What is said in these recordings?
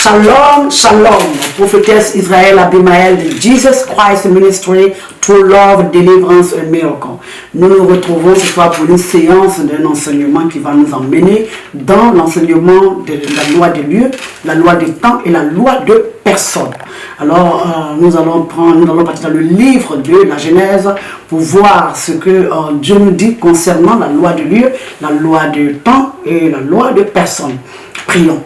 Shalom, shalom, prophetess Israel Abimael de Jesus Christ Ministry, True Love, Deliverance and Miracle. Nous nous retrouvons ce soir pour une séance d'un enseignement qui va nous emmener dans l'enseignement de la loi des lieux, la loi des temps et la loi de personne. Alors, nous allons partir dans le livre de la Genèse pour voir ce que Dieu nous dit concernant la loi de lieu, la loi de temps et la loi de personne. Prions.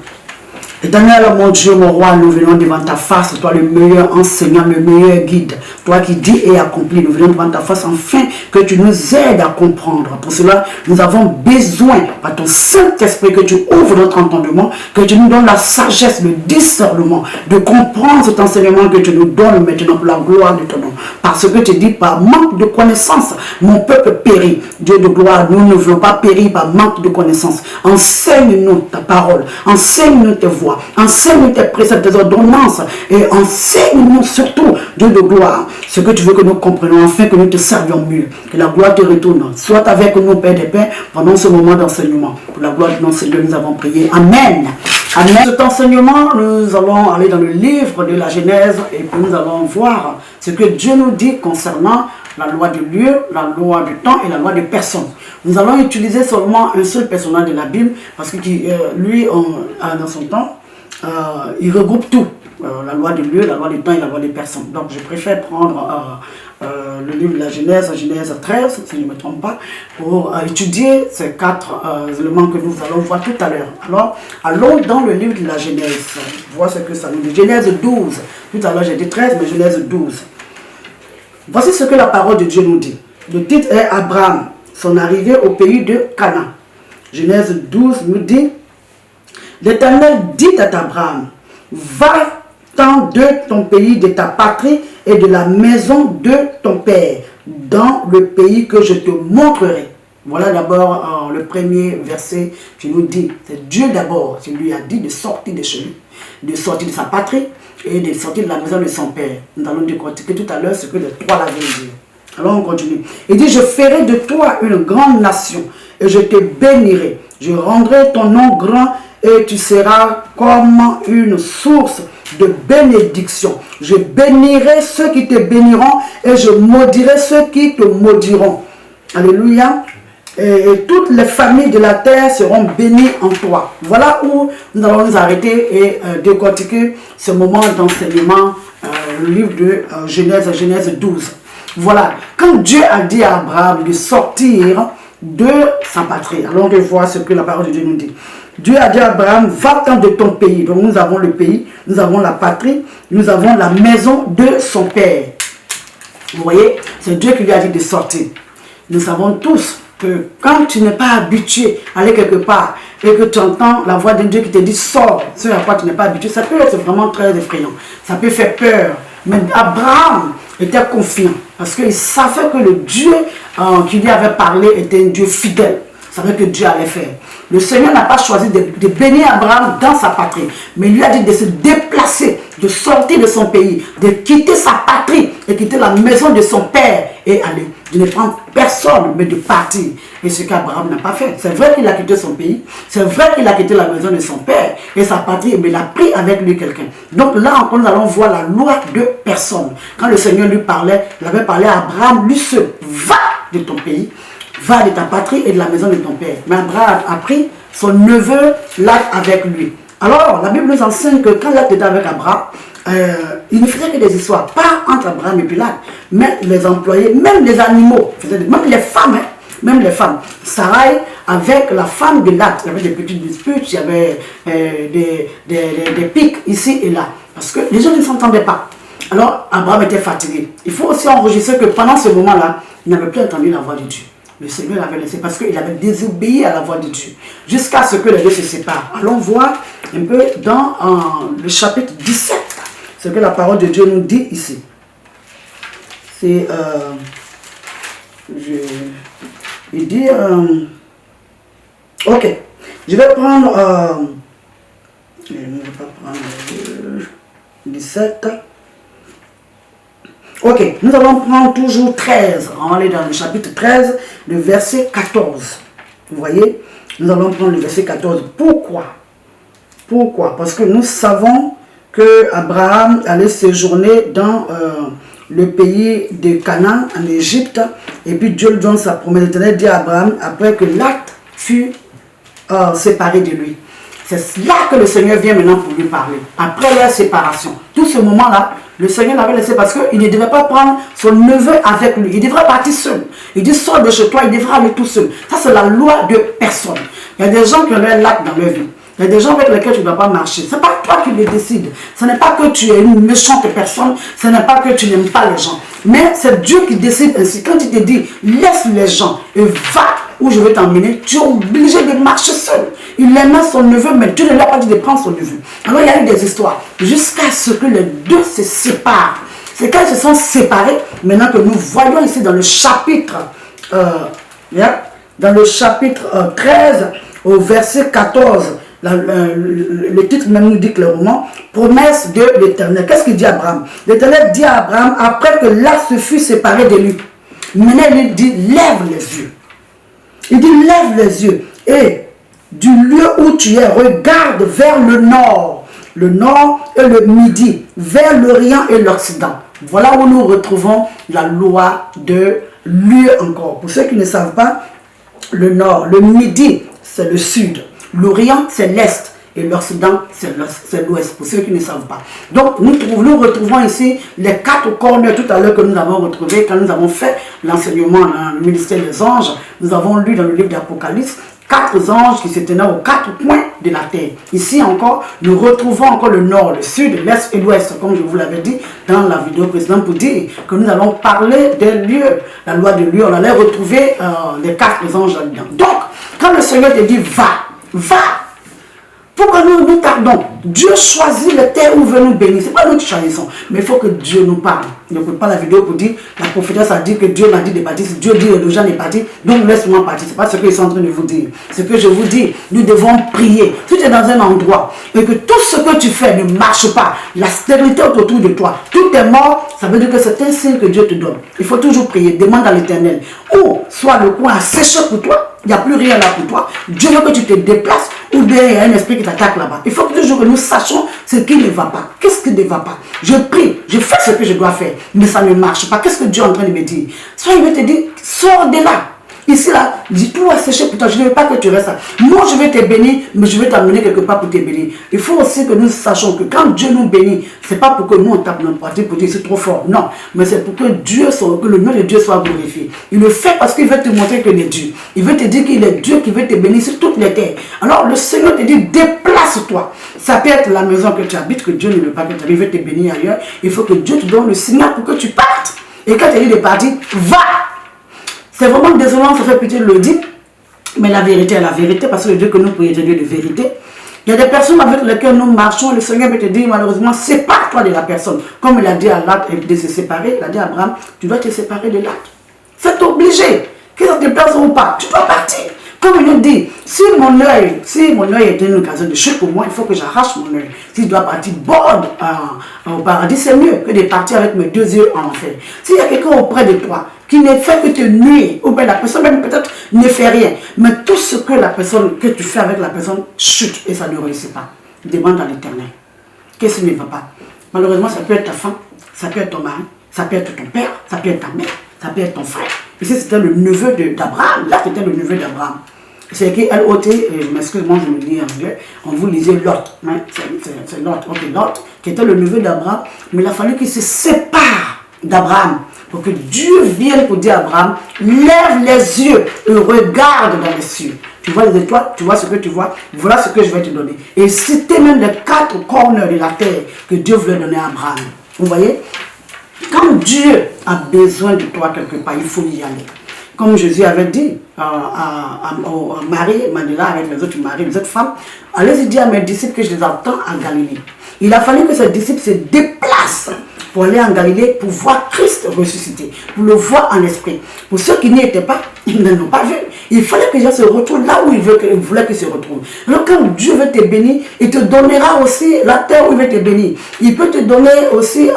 Éternel, mon Dieu, mon roi, nous venons devant ta face, toi le meilleur enseignant, le meilleur guide, toi qui dis et accomplis, nous venons devant ta face afin que tu nous aides à comprendre. Pour cela, nous avons besoin, par ton Saint-Esprit, que tu ouvres notre entendement, que tu nous donnes la sagesse, le discernement, de comprendre cet enseignement que tu nous donnes maintenant pour la gloire de ton nom. Parce que tu dis, par manque de connaissance, mon peuple périt. Dieu de gloire, nous ne voulons pas périr par manque de connaissance. Enseigne-nous ta parole, enseigne-nous tes voix. Enseigne tes préceptes, tes ordonnances et enseigne-nous surtout, Dieu de gloire, ce que tu veux que nous comprenions afin que nous te servions mieux. Que la gloire te retourne. Soit avec nous, Père des Pères, pendant ce moment d'enseignement. Pour la gloire de notre Seigneur, nous avons prié. Amen. Amen. Cet enseignement, nous allons aller dans le livre de la Genèse et puis nous allons voir ce que Dieu nous dit concernant la loi du lieu, la loi du temps et la loi de personne. Nous allons utiliser seulement un seul personnage de la Bible parce que lui, dans son temps, il regroupe tout. La loi du lieu, la loi du temps et la loi des personnes. Donc je préfère prendre le livre de la Genèse, Genèse 13, si je ne me trompe pas, pour étudier ces quatre éléments que nous allons voir tout à l'heure. Alors, allons dans le livre de la Genèse, voir ce que ça nous dit. Genèse 12, tout à l'heure j'ai dit 13, mais Genèse 12. Voici ce que la parole de Dieu nous dit. Le titre est Abraham, son arrivée au pays de Canaan. Genèse 12 nous dit, l'Éternel dit à Abraham, va-t'en de ton pays, de ta patrie et de la maison de ton père, dans le pays que je te montrerai. Voilà d'abord le premier verset qui nous dit, c'est Dieu d'abord qui lui a dit de sortir de chez lui, de sortir de sa patrie et de sortir de la maison de son père. Nous allons décortiquer tout à l'heure ce que les trois l'avaient dit. Alors on continue. Il dit, je ferai de toi une grande nation et je te bénirai. Je rendrai ton nom grand et tu seras comme une source de bénédiction. Je bénirai ceux qui te béniront et je maudirai ceux qui te maudiront. Alléluia. Et toutes les familles de la terre seront bénies en toi. Voilà où nous allons nous arrêter et décortiquer ce moment d'enseignement, le livre de Genèse 12. Voilà, quand Dieu a dit à Abraham de sortir de sa patrie, alors on voit ce que la parole de Dieu nous dit. Dieu a dit à Abraham, va-t'en de ton pays. Donc nous avons le pays, nous avons la patrie, nous avons la maison de son père. Vous voyez, c'est Dieu qui lui a dit de sortir. Nous savons tous que quand tu n'es pas habitué à aller quelque part et que tu entends la voix de Dieu qui te dit sors, ce à quoi tu n'es pas habitué, ça peut être vraiment très effrayant. Ça peut faire peur. Mais Abraham était confiant parce qu'il savait que le Dieu qui lui avait parlé était un Dieu fidèle. Il savait que Dieu allait faire. Le Seigneur n'a pas choisi de bénir Abraham dans sa patrie, mais il lui a dit de se déplacer, de sortir de son pays, de quitter sa patrie et quitter la maison de son père et aller, de ne prendre personne, mais de partir. Et ce qu'Abraham n'a pas fait. C'est vrai qu'il a quitté son pays, c'est vrai qu'il a quitté la maison de son père et sa patrie, mais il a pris avec lui quelqu'un. Donc là encore, nous allons voir la loi de personne. Quand le Seigneur lui parlait, il avait parlé à Abraham, lui seul, va de ton pays, va de ta patrie et de la maison de ton père. Mais Abraham a pris son neveu Lot avec lui. Alors, la Bible nous enseigne que quand Lot était avec Abraham, il ne faisait que des histoires, pas entre Abraham et puis Lot, mais les employés, même les animaux, même les femmes, même les femmes. Sarai avec la femme de Lot, il y avait des petites disputes, il y avait des pics ici et là, parce que les gens ne s'entendaient pas. Alors, Abraham était fatigué. Il faut aussi enregistrer que pendant ce moment-là, il n'avait plus entendu la voix de Dieu. Le Seigneur l'avait laissé parce qu'il avait désobéi à la voix de Dieu. Jusqu'à ce que les deux se séparent. Allons voir un peu dans le chapitre 17. Ce que la parole de Dieu nous dit ici. C'est... il dit... ok. Je vais prendre... je ne vais pas prendre 17... Ok, nous allons prendre toujours 13. On va aller dans le chapitre 13, le verset 14. Vous voyez, nous allons prendre le verset 14. Pourquoi Pourquoi? Parce que nous savons que Abraham allait séjourner dans le pays de Canaan, en Égypte, et puis Dieu lui donne sa promesse. L'Éternel dit à Abraham, après que l'acte fut séparé de lui. C'est là que le Seigneur vient maintenant pour lui parler. Après la séparation. Tout ce moment-là, le Seigneur l'avait laissé parce qu'il ne devait pas prendre son neveu avec lui. Il devrait partir seul. Il dit, sors de chez toi, il devrait aller tout seul. Ça, c'est la loi de personne. Il y a des gens qui ont leur lac dans leur vie. Il y a des gens avec lesquels tu ne dois pas marcher. Ce n'est pas toi qui les décides. Ce n'est pas que tu es une méchante personne. Ce n'est pas que tu n'aimes pas les gens. Mais c'est Dieu qui décide ainsi. Quand il te dit, laisse les gens et va où je vais t'emmener, tu es obligé de marcher seul. Il aimait son neveu, mais Dieu ne lui a pas dit de prendre son neveu. Alors il y a eu des histoires. Jusqu'à ce que les deux se séparent. C'est quand ils se sont séparés, maintenant que nous voyons ici dans le chapitre, dans le chapitre 13, au verset 14, le titre même nous dit clairement, promesse de l'Éternel. Qu'est-ce qu'il dit à Abraham? L'Éternel dit à Abraham, après que l'art se fut séparé de lui, maintenant il dit, lève les yeux. Il dit, lève les yeux et du lieu où tu es, regarde vers le nord et le midi, vers l'Orient et l'Occident. Voilà où nous retrouvons la loi de lieu encore. Pour ceux qui ne savent pas, le nord, le midi, c'est le sud. L'Orient, c'est l'Est. Et l'Occident, c'est l'Ouest, pour ceux qui ne savent pas. Donc, nous retrouvons ici les 4 corners tout à l'heure que nous avons retrouvés quand nous avons fait l'enseignement dans le ministère des anges. Nous avons lu dans le livre d'Apocalypse 4 anges qui se tenaient aux 4 points de la terre. Ici encore, nous retrouvons encore le nord, le sud, l'est et l'ouest, comme je vous l'avais dit dans la vidéo précédente, pour dire que nous allons parler des lieux, la loi de lieu, on allait retrouver les 4 anges là-dedans. Donc, quand le Seigneur te dit va, pourquoi nous tardons? Dieu choisit les terres où il veut nous bénir. Ce n'est pas nous qui choisissons. Mais il faut que Dieu nous parle. Ne n'écoute pas la vidéo pour dire, la prophétesse a dit que Dieu m'a dit de partir. Si Dieu dit que gens n'est parti, donc laisse-moi partir. Ce n'est pas ce qu'ils sont en train de vous dire. Ce que je vous dis, nous devons prier. Si tu es dans un endroit et que tout ce que tu fais ne marche pas, la stérilité autour de toi, tout est mort, ça veut dire que c'est un signe que Dieu te donne. Il faut toujours prier, demande à l'Éternel. Ou soit le coin a séché pour toi, il n'y a plus rien là pour toi. Dieu veut que tu te déplaces ou bien il y a un esprit qui t'attaque là-bas. Il faut que toujours que nous sachions ce qui ne va pas. Qu'est-ce qui ne va pas? Je prie, je fais ce que je dois faire, mais ça ne marche pas. Qu'est-ce que Dieu est en train de me dire? Soit il veut te dire, sors de là. Ici, là, dis tout à sécher pour toi. Je ne veux pas que tu restes là. Moi, je vais te bénir, mais je vais t'amener quelque part pour te bénir. Il faut aussi que nous sachions que quand Dieu nous bénit, ce n'est pas pour que nous, on tape notre partie pour dire c'est trop fort. Non, mais c'est pour que que le nom de Dieu soit glorifié. Il le fait parce qu'il veut te montrer qu'il est Dieu. Il veut te dire qu'il est Dieu qui veut te bénir sur toutes les terres. Alors, le Seigneur te dit, déplace-toi. Ça peut être la maison que tu habites, que Dieu ne veut pas que tu habites. Il veut te bénir ailleurs. Il faut que Dieu te donne le signal pour que tu partes. Et quand tu dis de partir, va! C'est vraiment désolant, ça fait pitié de le dire, mais la vérité est la vérité, parce que le Dieu que nous prions est un Dieu de vérité. Il y a des personnes avec lesquelles nous marchons, le Seigneur veut te dire, malheureusement, sépare-toi de la personne. Comme il a dit à Lot de se séparer, il a dit à Abraham, tu dois te séparer de Lot. C'est obligé, que ça te plaise ou pas, tu dois partir. Comme il nous dit, si mon œil est une occasion de chute pour moi, il faut que j'arrache mon œil. Si je dois partir bord au paradis, c'est mieux que de partir avec mes 2 yeux en enfer. S'il y a quelqu'un auprès de toi qui ne fait que te nuire, ou bien la personne même peut-être ne fait rien, mais tout ce que que tu fais avec la personne chute et ça ne réussit pas. Demande à l'Éternel. Qu'est-ce qui ne va pas? Malheureusement, ça peut être ta femme, ça peut être ton mari, ça peut être ton père, ça peut être ta mère, ça peut être ton frère. Ici, c'était le neveu d'Abraham. Là, c'était le neveu d'Abraham. C'est écrit L-O-T, excusez-moi, je me lis en anglais. On vous lisait Lot. Hein? C'est Lot, ok, Lot, qui était le neveu d'Abraham. Mais il a fallu qu'il se sépare d'Abraham pour que Dieu vienne pour dire à Abraham, lève les yeux et regarde dans les cieux. Tu vois les étoiles, tu vois ce que tu vois, voilà ce que je vais te donner. Et c'était même les 4 corners de la terre que Dieu voulait donner à Abraham. Vous voyez? Quand Dieu a besoin de toi quelque part, il faut y aller. Comme Jésus avait dit à Marie, Magdala, avec les autres maris, les autres femmes, allez-y dire à mes disciples que je les attends en Galilée. Il a fallu que ces disciples se déplacent pour aller en Galilée, pour voir Christ ressuscité, pour le voir en esprit. Pour ceux qui n'y étaient pas, ils ne l'ont pas vu. Il fallait que les gens se retrouvent là où il voulait qu'ils se retrouvent. Alors quand Dieu veut te bénir, il te donnera aussi la terre où il veut te bénir. Il peut te donner aussi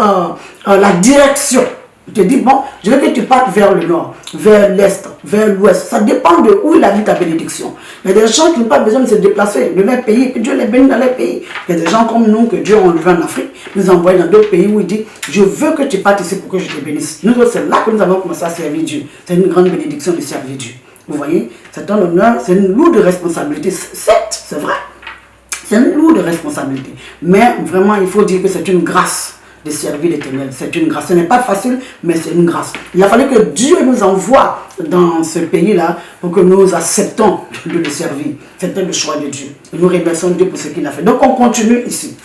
la direction. Il te dit, bon, je veux que tu partes vers le nord, vers l'est, vers l'ouest. Ça dépend de où il habite ta bénédiction. Il y a des gens qui n'ont pas besoin de se déplacer de leur pays, que Dieu les bénit dans leur pays. Il y a des gens comme nous, que Dieu a enlevé en Afrique, nous envoie dans d'autres pays où il dit, je veux que tu partes ici pour que je te bénisse. Nous, c'est là que nous avons commencé à servir Dieu. C'est une grande bénédiction de servir Dieu. Vous voyez, c'est un honneur, c'est une lourde responsabilité. Certes, c'est vrai. C'est une lourde responsabilité. Mais vraiment, il faut dire que c'est une grâce de servir l'Éternel. C'est une grâce. Ce n'est pas facile, mais c'est une grâce. Il a fallu que Dieu nous envoie dans ce pays-là pour que nous acceptons de le servir. C'était le choix de Dieu. Et nous remercions Dieu pour ce qu'il a fait. Donc, on continue ici.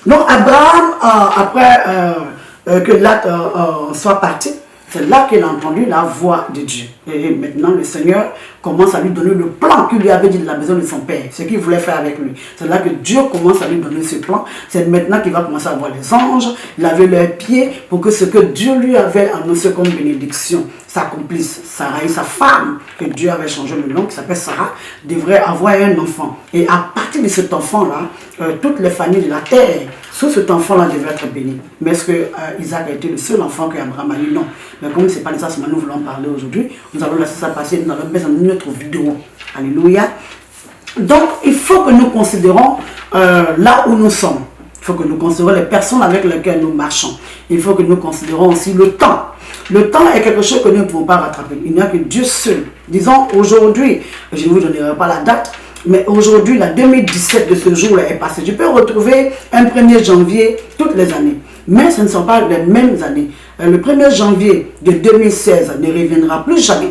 Donc, Abraham, après que Lot soit parti, c'est là qu'il a entendu la voix de Dieu. Et maintenant, le Seigneur commence à lui donner le plan qu'il lui avait dit de la maison de son père, ce qu'il voulait faire avec lui. C'est là que Dieu commence à lui donner ce plan. C'est maintenant qu'il va commencer à voir les anges, laver leurs pieds, pour que ce que Dieu lui avait annoncé comme bénédiction s'accomplisse. Sarah et sa femme, que Dieu avait changé le nom, qui s'appelle Sarah, devrait avoir un enfant. Et à partir de cet enfant-là, toutes les familles de la terre, sous cet enfant-là, devaient être bénies. Mais est-ce que Isaac a été le seul enfant qu'Abraham a eu? Non. Mais comme ce n'est pas de ça que nous voulons parler aujourd'hui, nous allons laisser ça passer, nous allons mettre dans notre vidéo. Alléluia. Donc, il faut que nous considérons là où nous sommes. Il faut que nous considérons les personnes avec lesquelles nous marchons. Il faut que nous considérons aussi le temps. Le temps est quelque chose que nous ne pouvons pas rattraper. Il n'y a que Dieu seul. Disons, aujourd'hui, je ne vous donnerai pas la date, mais aujourd'hui, la 2017 de ce jour-là est passée. Je peux retrouver un 1er janvier toutes les années. Mais ce ne sont pas les mêmes années. Le 1er janvier de 2016 ne reviendra plus jamais.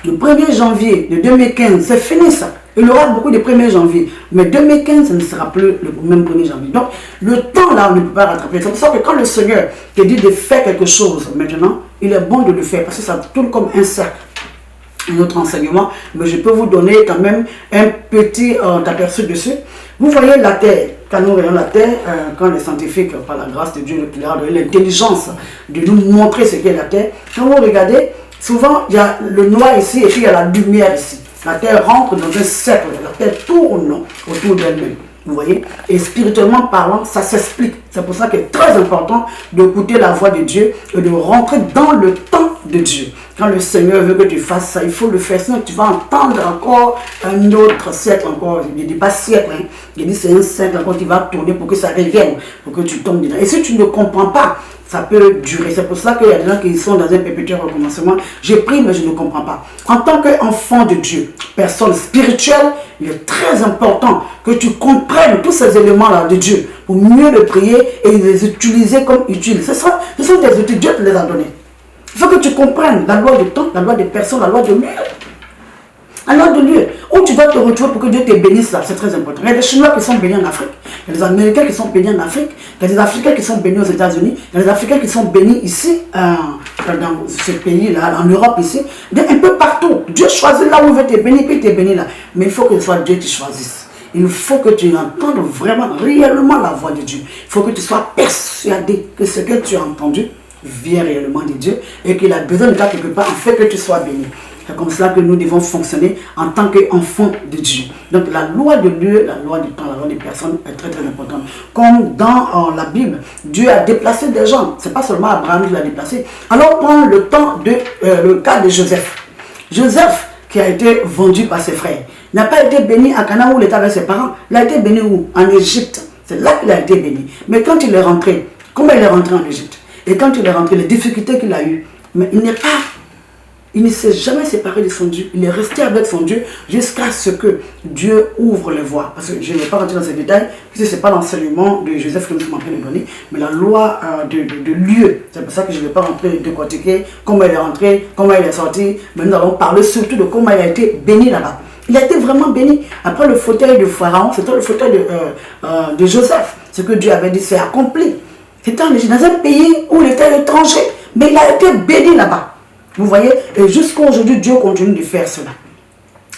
Le 1er janvier de 2015, c'est fini ça. Il y aura beaucoup de 1er janvier. Mais 2015, ce ne sera plus le même 1er janvier. Donc, le temps là, on ne peut pas rattraper. C'est pour ça que quand le Seigneur te dit de faire quelque chose maintenant, il est bon de le faire. Parce que ça tourne comme un cercle. Notre enseignement. Mais je peux vous donner quand même un petit aperçu dessus. Vous voyez la Terre. Quand nous voyons la Terre, quand les scientifiques, par la grâce de Dieu, l'intelligence de nous montrer ce qu'est la Terre, quand vous regardez, souvent il y a le noir ici et puis il y a la lumière ici. La Terre rentre dans un cercle, la Terre tourne autour d'elle-même. Vous voyez? Et spirituellement parlant, ça s'explique. C'est pour ça qu'il est très important d'écouter la voix de Dieu et de rentrer dans le temps de Dieu. Quand le Seigneur veut que tu fasses ça, il faut le faire. Sinon, tu vas entendre encore un autre siècle encore. Je ne dis pas siècle, hein. Je dis c'est un siècle encore qui va tourner pour que ça revienne, pour que tu tombes dedans. Et si tu ne comprends pas, ça peut durer. C'est pour ça qu'il y a des gens qui sont dans un perpétuel recommencement. J'ai pris, mais je ne comprends pas. En tant qu'enfant de Dieu, personne spirituelle, il est très important que tu comprennes tous ces éléments-là de Dieu pour mieux le prier et les utiliser comme utiles. Ce sont des outils, Dieu te les a donnés. Il faut que tu comprennes la loi du temps, la loi des personnes, la loi de lieu. La loi de lieu. Où tu dois te retrouver pour que Dieu te bénisse là, c'est très important. Il y a des Chinois qui sont bénis en Afrique. Il y a des Américains qui sont bénis en Afrique. Il y a des Africains qui sont bénis aux États-Unis. Il y a des Africains qui sont bénis ici, dans ce pays-là, en Europe ici. Un peu partout. Dieu choisit là où il veut te bénir, puis il te bénit là. Mais il faut que ce soit Dieu qui choisisse. Il faut que tu entendes vraiment, réellement la voix de Dieu. Il faut que tu sois persuadé que ce que tu as entendu vient réellement de Dieu et qu'il a besoin de toi quelque part en fait que tu sois béni. C'est comme cela que nous devons fonctionner en tant qu'enfants de Dieu. Donc la loi de Dieu, la loi du temps, la loi des personnes est très très importante. Comme dans la Bible, Dieu a déplacé des gens. Ce n'est pas seulement Abraham qui l'a déplacé. Alors on prend le temps de le cas de Joseph. Joseph qui a été vendu par ses frères. Il n'a pas été béni à Canaan où il était avec ses parents. Il a été béni où? En Égypte. C'est là qu'il a été béni. Mais quand il est rentré, comment il est rentré en Égypte? Et quand il est rentré, les difficultés qu'il a eues, mais il ne s'est jamais séparé de son Dieu. Il est resté avec son Dieu jusqu'à ce que Dieu ouvre les voies. Parce que je ne vais pas rentrer dans ces détails, puisque ce n'est pas l'enseignement de Joseph que nous sommes en train de donner, mais la loi de lieu. C'est pour ça que je ne vais pas rentrer décortiquer comment il est rentré, comment il est sorti, mais nous allons parler surtout de comment il a été béni là-bas. Il a été vraiment béni. Après le fauteuil de Pharaon, c'était le fauteuil de Joseph. Ce que Dieu avait dit, c'est accompli. C'était dans un pays où il était étranger, mais il a été béni là-bas. Vous voyez, et jusqu'à aujourd'hui, Dieu continue de faire cela.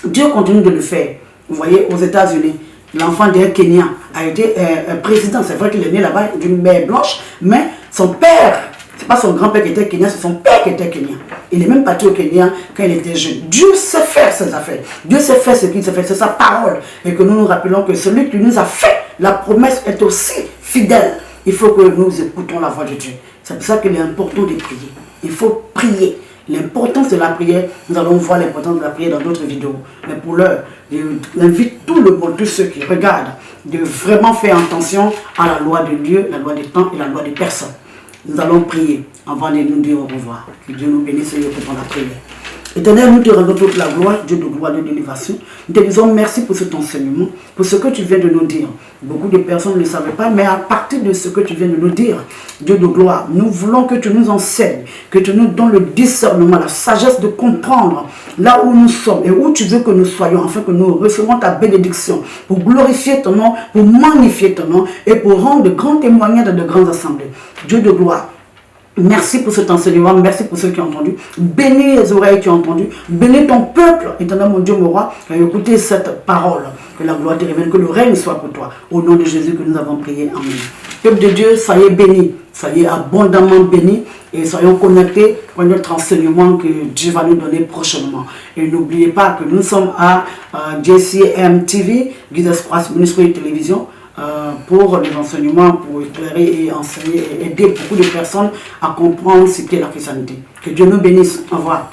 Dieu continue de le faire. Vous voyez, aux États-Unis, l'enfant d'un Kenyan a été président. C'est vrai qu'il est né là-bas d'une mère blanche, mais son père, ce n'est pas son grand-père qui était Kenyan, c'est son père qui était Kenyan. Il est même parti au Kenya quand il était jeune. Dieu sait faire ses affaires. Dieu sait faire ce qu'il sait faire. C'est sa parole. Et que nous nous rappelons que celui qui nous a fait la promesse est aussi fidèle. Il faut que nous écoutons la voix de Dieu. C'est pour ça qu'il est important de prier. Il faut prier. L'importance de la prière, nous allons voir l'importance de la prière dans d'autres vidéos. Mais pour l'heure, j'invite tout le monde, tous ceux qui regardent, de vraiment faire attention à la loi de Dieu, la loi des temps et la loi des personnes. Nous allons prier avant de nous dire au revoir. Que Dieu nous bénisse et pour la prière. Éternel, nous te rendons toute la gloire, Dieu de gloire et d'élévation. Nous te disons merci pour cet enseignement, pour ce que tu viens de nous dire. Beaucoup de personnes ne le savaient pas, mais à partir de ce que tu viens de nous dire, Dieu de gloire, nous voulons que tu nous enseignes, que tu nous donnes le discernement, la sagesse de comprendre là où nous sommes et où tu veux que nous soyons, afin que nous recevons ta bénédiction pour glorifier ton nom, pour magnifier ton nom et pour rendre de grands témoignages dans de grandes assemblées. Dieu de gloire, merci pour cet enseignement, merci pour ceux qui ont entendu. Bénis les oreilles qui ont entendu. Bénis ton peuple, éternel mon Dieu, mon roi, qui a écouté cette parole. Que la gloire te révèle, que le règne soit pour toi. Au nom de Jésus que nous avons prié. Amen. Peuple de Dieu, soyez bénis, soyez abondamment bénis et soyons connectés pour notre enseignement que Dieu va nous donner prochainement. Et n'oubliez pas que nous sommes à JCM TV, Jesus Christ Ministry Télévision. Pour les enseignements, pour éclairer et enseigner et aider beaucoup de personnes à comprendre ce qu'est la christianité. Que Dieu nous bénisse. Au revoir.